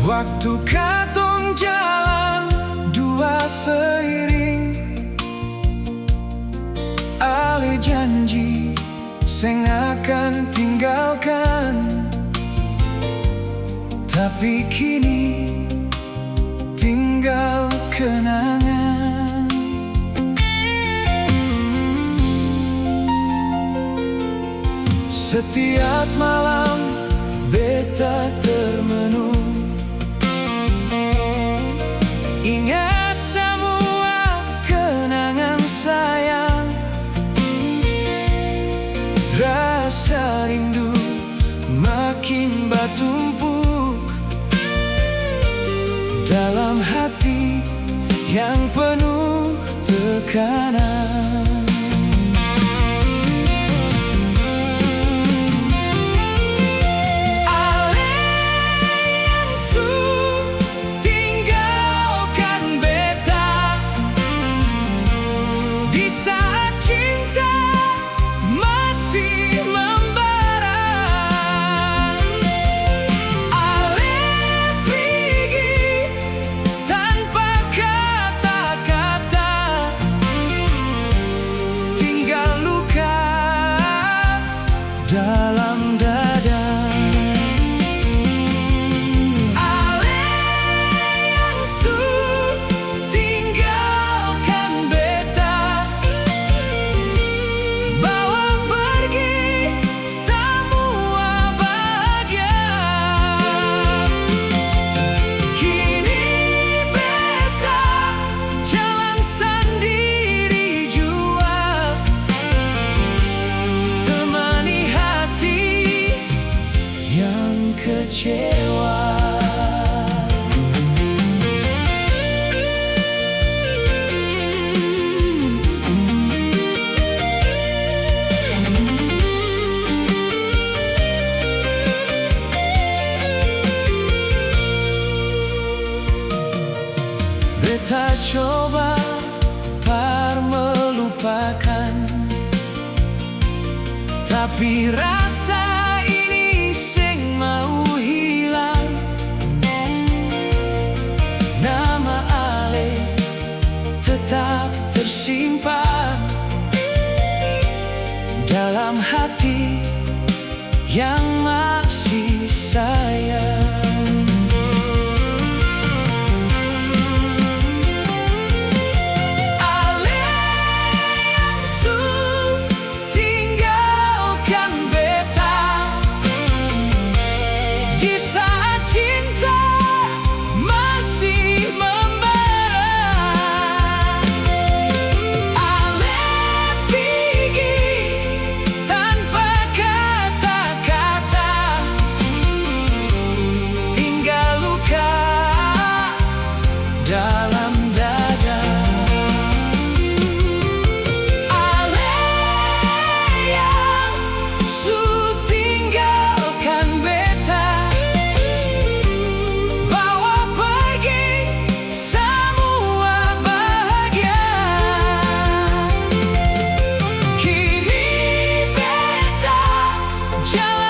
Waktu katong jalan dua seiring, ale janji seng akan tinggalkan. Tapi kini tinggal kenangan. Setiap malam beta termenung, ingat semua kenangan sayang. Rasa rindu makin bertumpuk dalam hati yang penuh tekanan. Dalam dada, ale yang tinggalkan beta, bawa pergi semua bahagia. Kini beta jalan sendiri jua, temani yang kecewa. Beta coba par melupakan, tapi rasa tetap tersimpan dalam hati yang masih sayang. Ale yang tinggalkan beta di saat cinta masih dalam dada. Ale yang tinggalkan beta, bawa pergi semua bahagia. Kini beta jalan